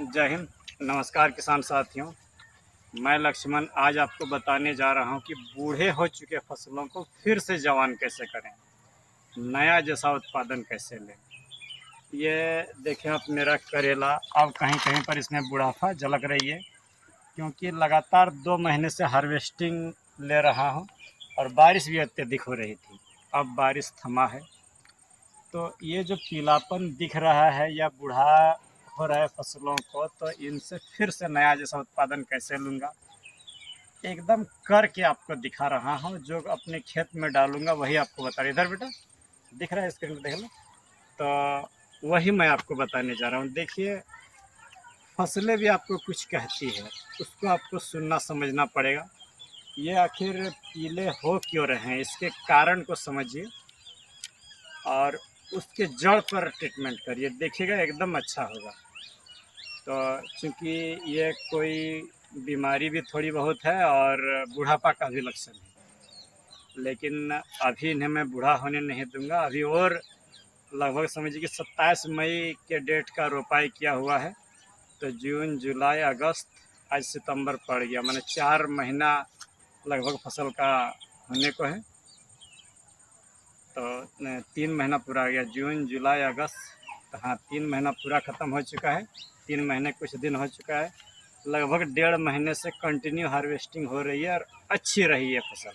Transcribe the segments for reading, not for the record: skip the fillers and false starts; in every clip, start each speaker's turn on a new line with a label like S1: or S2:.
S1: जय हिंद। नमस्कार किसान साथियों, मैं लक्ष्मण आज आपको बताने जा रहा हूं कि बूढ़े हो चुके फसलों को फिर से जवान कैसे करें, नया जैसा उत्पादन कैसे लें। ये देखें आप, मेरा करेला अब कहीं कहीं पर इसमें बुढ़ापा झलक रही है, क्योंकि लगातार 2 महीने से हार्वेस्टिंग ले रहा हूं और बारिश भी अत्यधिक हो रही थी। अब बारिश थमा है तो ये जो पीलापन दिख रहा है या बूढ़ा हो रहा है फसलों को, तो इनसे फिर से नया जैसा उत्पादन कैसे लूँगा, एकदम करके आपको दिखा रहा हूँ। जो अपने खेत में डालूंगा वही आपको बता रहा। इधर बेटा दिख रहा है, स्क्रीन पे देख लो, तो वही मैं आपको बताने जा रहा हूँ। देखिए, फसलें भी आपको कुछ कहती है, उसको आपको सुनना समझना पड़ेगा। ये आखिर पीले हो क्यों रहे हैं, इसके कारण को समझिए और उसके जड़ पर ट्रीटमेंट करिए, देखिएगा एकदम अच्छा होगा। तो चूँकि ये कोई बीमारी भी थोड़ी बहुत है और बुढ़ापा का भी लक्षण है, लेकिन अभी इन्हें मैं बूढ़ा होने नहीं दूंगा। अभी और लगभग समझिए कि 27 मई के डेट का रोपाई किया हुआ है, तो जून जुलाई अगस्त आज सितंबर पड़ गया, मैंने 4 महीना लगभग फसल का होने को है। तो 3 महीना पूरा हो गया, जून जुलाई अगस्त, तो हाँ 3 महीना पूरा ख़त्म हो चुका है। 3 महीने कुछ दिन हो चुका है, लगभग 1.5 महीने से कंटिन्यू हार्वेस्टिंग हो रही है और अच्छी रही है फसल।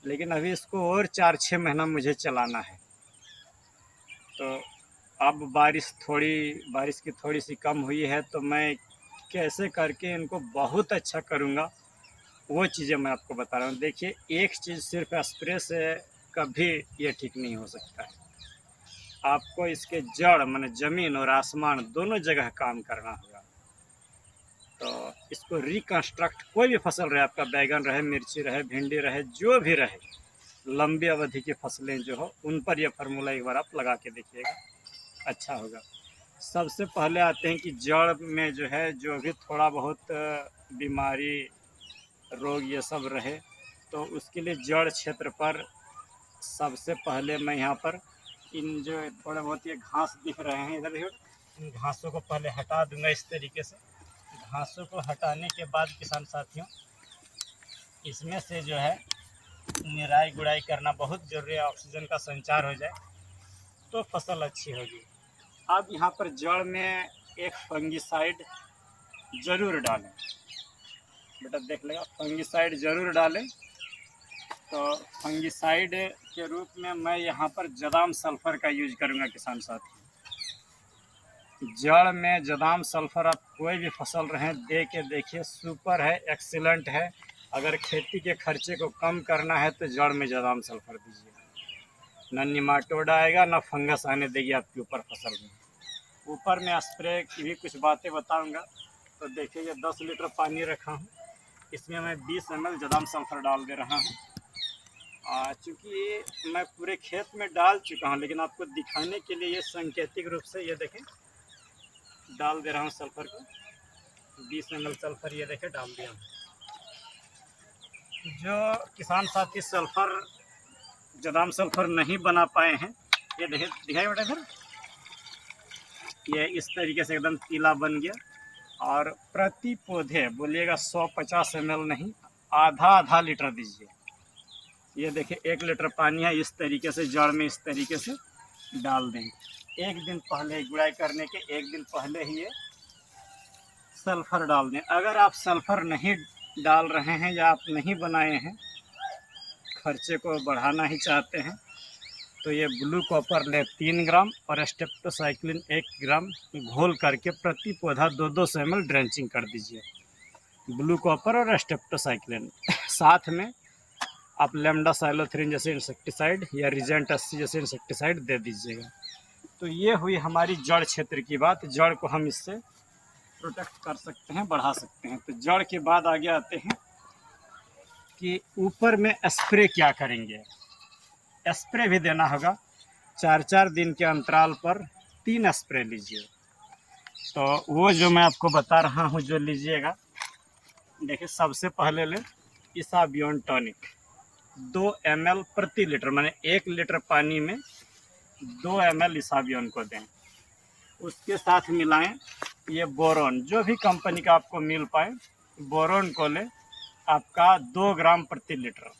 S1: लेकिन अभी इसको और 4-6 महीना मुझे चलाना है। तो अब बारिश की थोड़ी सी कम हुई है, तो मैं कैसे करके इनको बहुत अच्छा करूँगा वो चीज़ें मैं आपको बता रहा हूँ। देखिए, एक चीज़ सिर्फ स्प्रे से कभी ये ठीक नहीं हो सकता है। आपको इसके जड़ माने ज़मीन और आसमान दोनों जगह काम करना होगा। तो इसको रिकंस्ट्रक्ट, कोई भी फसल रहे, आपका बैगन रहे, मिर्ची रहे, भिंडी रहे, जो भी रहे, लंबी अवधि की फसलें जो हो, उन पर यह फार्मूला एक बार आप लगा के देखिएगा, अच्छा होगा। सबसे पहले आते हैं कि जड़ में जो है, जो भी थोड़ा बहुत बीमारी रोग ये सब रहे, तो उसके लिए जड़ क्षेत्र पर सबसे पहले मैं यहाँ पर इन जो थोड़े बहुत ये घास दिख रहे हैं, इधर देखो, इन घासों को पहले हटा दूंगा इस तरीके से। घासों को हटाने के बाद किसान साथियों, इसमें से जो है निराई गुड़ाई करना बहुत ज़रूरी है, ऑक्सीजन का संचार हो जाए तो फसल अच्छी होगी। अब यहाँ पर जड़ में एक फंगिसाइड ज़रूर डालें, बेटा देख लेगा, फंगिसाइड ज़रूर डालें। तो फंगिसाइड के रूप में मैं यहाँ पर जदाम सल्फर का यूज करूँगा किसान साथी। जड़ में जदाम सल्फर आप कोई भी फसल रहें दे के देखिए, सुपर है, एक्सीलेंट है। अगर खेती के खर्चे को कम करना है तो जड़ में जदाम सल्फर दीजिए, ना निमाटोड आएगा ना फंगस आने देगी आपके ऊपर फसल में। ऊपर में स्प्रे की भी कुछ बातें बताऊंगा। तो देखिए, ये 10 लीटर पानी रखा हूँ, इसमें मैं 20 ml जदाम सल्फर डाल दे रहा हूँ। चूँकि मैं पूरे खेत में डाल चुका हूँ, लेकिन आपको दिखाने के लिए ये सांकेतिक रूप से ये देखें डाल दे रहा हूँ सल्फर को। 20 ml सल्फर ये देखें डाल दिया हूँ। जो किसान साथी सल्फर जदाम सल्फर नहीं बना पाए हैं, ये देखें, दिखाई बेटा इधर, ये इस तरीके से एकदम पीला बन गया। और प्रति पौधे बोलिएगा 150 ml नहीं, आधा आधा लीटर दीजिए। ये देखिए 1 लीटर पानी है, इस तरीके से जड़ में इस तरीके से डाल दें। एक दिन पहले, गुड़ाई करने के एक दिन पहले ही ये सल्फर डाल दें। अगर आप सल्फर नहीं डाल रहे हैं या आप नहीं बनाए हैं, खर्चे को बढ़ाना ही चाहते हैं, तो ये ब्लू कॉपर ले 3 ग्राम और स्टेप्टोसाइक्लिन 1 ग्राम घोल करके प्रति पौधा 2-2 ml ड्रेंचिंग कर दीजिए। ब्लू कॉपर और स्टेप्टोसाइक्लिन साथ में आप लेमडा साइलोथ्रिन जैसे इंसेक्टिसाइड या रिजेंट 80 जैसे इंसेक्टिसाइड दे दीजिएगा। तो ये हुई हमारी जड़ क्षेत्र की बात। जड़ को हम इससे प्रोटेक्ट कर सकते हैं, बढ़ा सकते हैं। तो जड़ के बाद आगे आते हैं कि ऊपर में स्प्रे क्या करेंगे। स्प्रे भी देना होगा, 4-4 दिन के अंतराल पर 3 स्प्रे लीजिए। तो वो जो मैं आपको बता रहा हूँ जो लीजिएगा, देखिए सबसे पहले ले इसाबियोन टॉनिक 2 ml प्रति लीटर, माने 1 लीटर पानी में 2 ml इसाबियोन को दें। उसके साथ मिलाएं ये बोरोन, जो भी कंपनी का आपको मिल पाए, बोरोन को ले, आपका 2 ग्राम प्रति लीटर।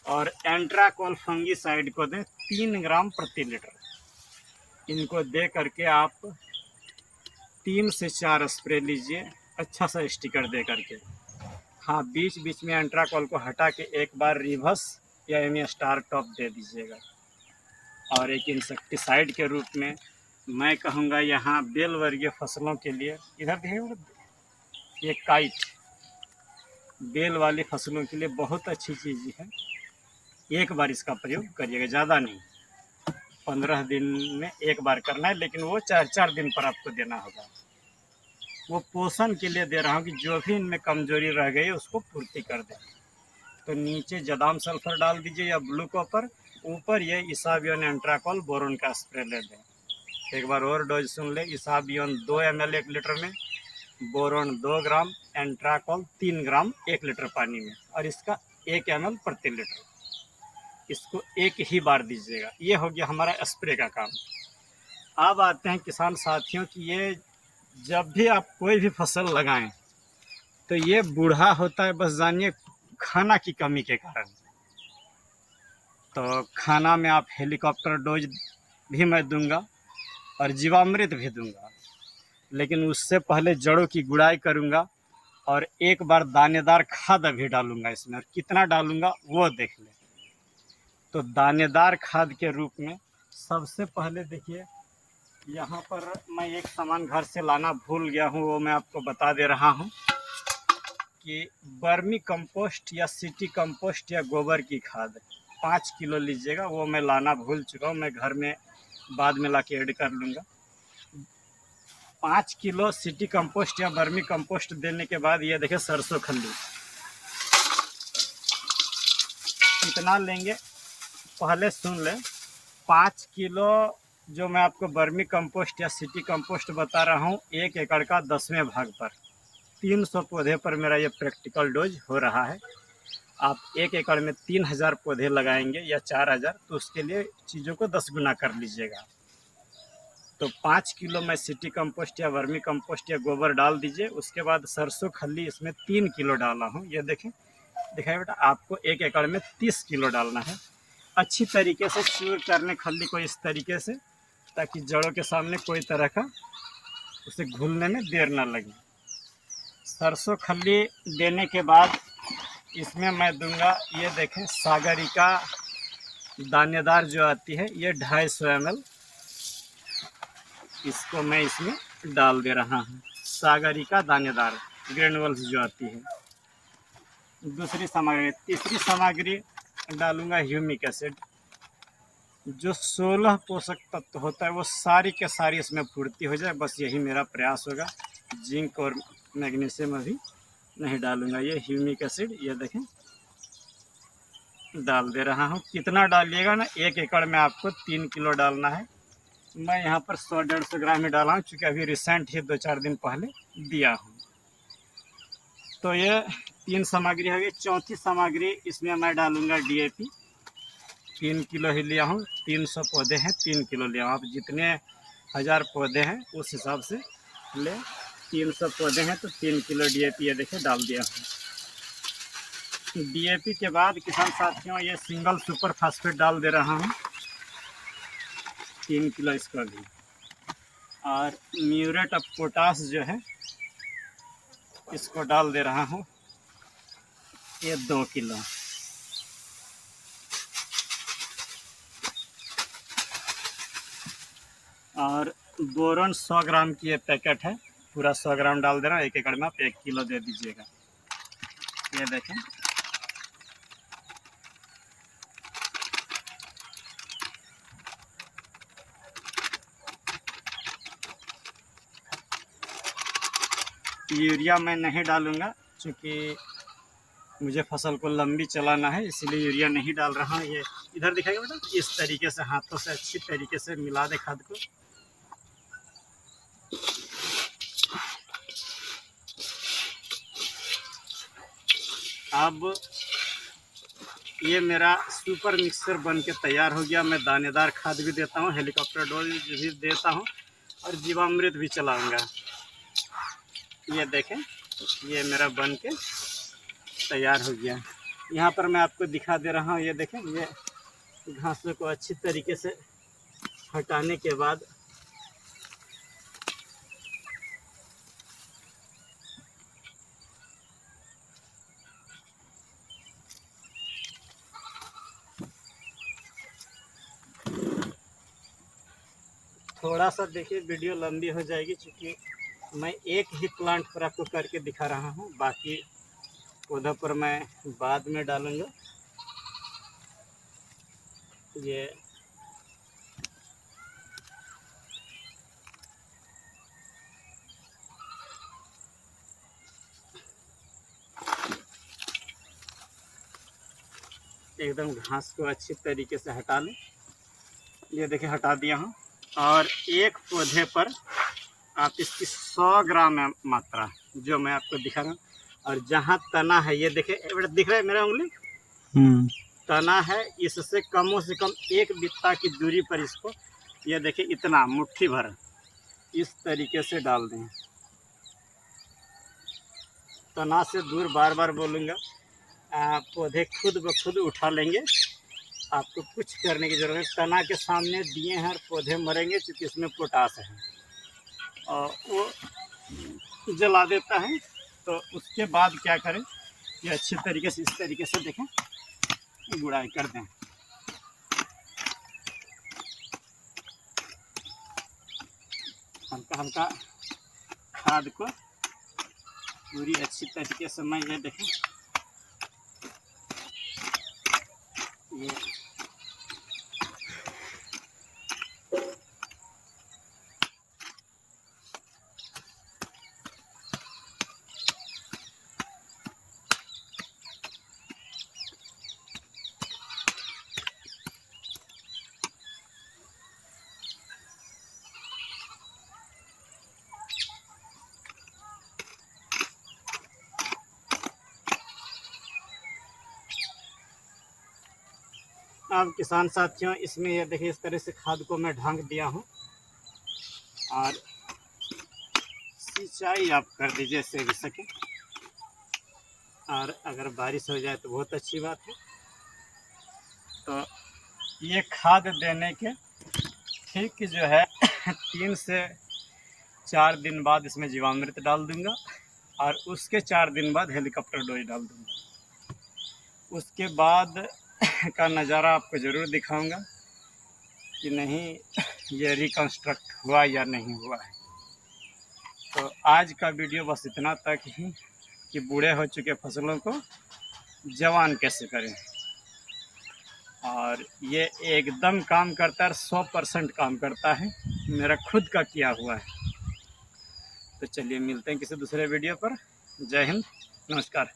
S1: और एंट्राकॉल फंगीसाइड को दे 3 ग्राम प्रति लीटर। इनको दे करके आप 3 से 4 स्प्रे लीजिए, अच्छा सा स्टिकर दे करके। हाँ, बीच बीच में एंट्राकॉल को हटा के एक बार रिवर्स या एमी स्टार टॉप दे दीजिएगा। और एक इंसेक्टिसाइड के रूप में मैं कहूँगा यहाँ बेल वर्गीय फसलों के लिए, इधर देखिए, ये काइट बेल वाली फसलों के लिए बहुत अच्छी चीज़ है। एक बार इसका प्रयोग करिएगा, ज़्यादा नहीं, 15 दिन में एक बार करना है, लेकिन वो 4-4 दिन पर आपको देना होगा। वो पोषण के लिए दे रहा हूँ कि जो भी इनमें कमजोरी रह गई है उसको पूर्ति कर दें। तो नीचे जदाम सल्फर डाल दीजिए या ब्लू कॉपर, ऊपर ये इसाबियन एंट्राकॉल बोरोन का स्प्रे ले दें। एक बार और डोज सुन ले, इसाबियन 2 ml 1 लीटर में, बोरोन 2 ग्राम, एंट्राकॉल 3 ग्राम 1 लीटर पानी में, और इसका 1 ml प्रति लीटर। इसको एक ही बार दीजिएगा। ये हो गया हमारा स्प्रे का काम। अब आते हैं किसान साथियों कि ये जब भी आप कोई भी फसल लगाएं तो ये बूढ़ा होता है, बस जानिए खाना की कमी के कारण। तो खाना में आप हेलीकॉप्टर डोज भी मैं दूंगा और जीवामृत भी दूंगा, लेकिन उससे पहले जड़ों की गुड़ाई करूंगा और एक बार दानेदार खाद भी डालूंगा इसमें। और कितना डालूंगा वो देख लें। तो दानेदार खाद के रूप में सबसे पहले देखिए, यहाँ पर मैं एक सामान घर से लाना भूल गया हूँ, वो मैं आपको बता दे रहा हूँ कि वर्मी कंपोस्ट या सिटी कंपोस्ट या गोबर की खाद 5 किलो लीजिएगा। वो मैं लाना भूल चुका हूँ, मैं घर में बाद में लाके ऐड कर लूँगा। 5 किलो सिटी कंपोस्ट या वर्मी कंपोस्ट देने के बाद ये देखिए सरसों खल्ली कितना लेंगे पहले सुन ले। 5 किलो जो मैं आपको वर्मी कंपोस्ट या सिटी कंपोस्ट बता रहा हूँ, 1 एकड़ का 10वें भाग पर 300 पौधे पर मेरा ये प्रैक्टिकल डोज हो रहा है। आप 1 एकड़ में 3000 पौधे लगाएंगे या 4000, तो उसके लिए चीज़ों को 10 गुना कर लीजिएगा। तो 5 किलो मैं सिटी कंपोस्ट या वर्मी कंपोस्ट या गोबर डाल दीजिए। उसके बाद सरसों खल्ली इसमें 3 किलो डाला हूँ। ये देखें, दिखाइए बेटा, आपको 1 एकड़ में 30 किलो डालना है। अच्छी तरीके से चूर करने खल्ली को इस तरीके से, ताकि जड़ों के सामने कोई तरह का उसे घुलने में देर ना लगे। सरसों खल्ली देने के बाद इसमें मैं दूंगा, ये देखें, सागरिका दानेदार जो आती है, ये 250 ml, इसको मैं इसमें डाल दे रहा हूँ। सागरिका दानेदार ग्रेनुअल्स जो आती है। दूसरी सामग्री, तीसरी सामग्री डालूंगा ह्यूमिक एसिड। जो 16 पोषक तत्व होता है वो सारी के सारी इसमें पूर्ति हो जाए, बस यही मेरा प्रयास होगा। जिंक और मैग्नीशियम अभी नहीं डालूंगा। ये ह्यूमिक एसिड, ये देखें, डाल दे रहा हूँ। कितना डालिएगा ना, 1 एकड़ में आपको 3 किलो डालना है। मैं यहाँ पर 100-150 ग्राम ही डाला हूँ, चूँकि अभी रिसेंट ही 2-4 दिन पहले दिया हूँ। तो ये 3 सामग्री हो गई। चौथी सामग्री इसमें मैं डालूंगा DAP। 3 किलो ही लिया हूँ, 300 पौधे हैं, 3 किलो लिया हूँ। आप जितने 1000 पौधे हैं उस हिसाब से ले। 300 पौधे हैं तो 3 किलो DAP ये देखिए डाल दिया हूँ। DAP के बाद किसान साथियों ये सिंगल सुपर फास्फेट डाल दे रहा हूँ, 3 किलो इसका भी। और म्यूरेट ऑफ पोटास जो है इसको डाल दे रहा हूँ, ये 2 किलो। और बोरोन 100 ग्राम की ये पैकेट है, पूरा 100 ग्राम डाल दे रहा हूँ। 1 एकड़ में आप 1 किलो दे दीजिएगा। ये देखें, यूरिया मैं नहीं डालूंगा, क्योंकि मुझे फसल को लंबी चलाना है, इसलिए यूरिया नहीं डाल रहा हूँ। ये इधर दिखाइए बेटा, इस तरीके से हाथों से अच्छी तरीके से मिला दे खाद को। अब ये मेरा सुपर मिक्सर बन के तैयार हो गया। मैं दानेदार खाद भी देता हूँ, हेलीकॉप्टर डोज भी देता हूँ और जीवामृत भी चलाऊँगा। ये देखें, ये मेरा बन के तैयार हो गया। यहाँ पर मैं आपको दिखा दे रहा हूँ, ये देखें, ये घासों को अच्छी तरीके से हटाने के बाद थोड़ा सा देखिए वीडियो लंबी हो जाएगी, क्योंकि मैं एक ही प्लांट पर आपको करके दिखा रहा हूँ, बाकी पौधों पर मैं बाद में डालूंगा। ये एकदम घास को अच्छी तरीके से हटा लें। ये देखिए हटा दिया हूँ। और एक पौधे पर आप इसकी 100 ग्राम मात्रा जो मैं आपको दिखा रहा हूँ। और जहाँ तना है, ये देखिए दिख रहा है मेरा उंगली, तना है, इससे कम से कम 1 बित्ता की दूरी पर इसको, ये देखिए इतना मुट्ठी भर इस तरीके से डाल दें। तना से दूर, बार बार बोलूँगा, पौधे खुद ब खुद उठा लेंगे, आपको कुछ करने की ज़रूरत है। तना के सामने दिए हैं और पौधे मरेंगे, क्योंकि इसमें पोटास है और वो जला देता है। तो उसके बाद क्या करें कि अच्छी तरीके से इस तरीके से देखें गुड़ाई कर दें। हल्का हल्का खाद को पूरी अच्छी तरीके से मैं ये देखें, ये अब किसान साथियों, इसमें ये देखिए इस तरह से खाद को मैं ढांक दिया हूँ। और सिंचाई आप कर दीजिए इससे भी सके, और अगर बारिश हो जाए तो बहुत अच्छी बात है। तो ये खाद देने के ठीक जो है 3 से 4 दिन बाद इसमें जीवामृत डाल दूंगा, और उसके 4 दिन बाद हेलीकॉप्टर डोज डाल दूंगा। उसके बाद का नज़ारा आपको ज़रूर दिखाऊंगा कि नहीं ये रिकंस्ट्रक्ट हुआ या नहीं हुआ है। तो आज का वीडियो बस इतना तक ही कि बूढ़े हो चुके फसलों को जवान कैसे करें, और ये एकदम काम करता है, 100% काम करता है, मेरा खुद का किया हुआ है। तो चलिए मिलते हैं किसी दूसरे वीडियो पर। जय हिंद, नमस्कार।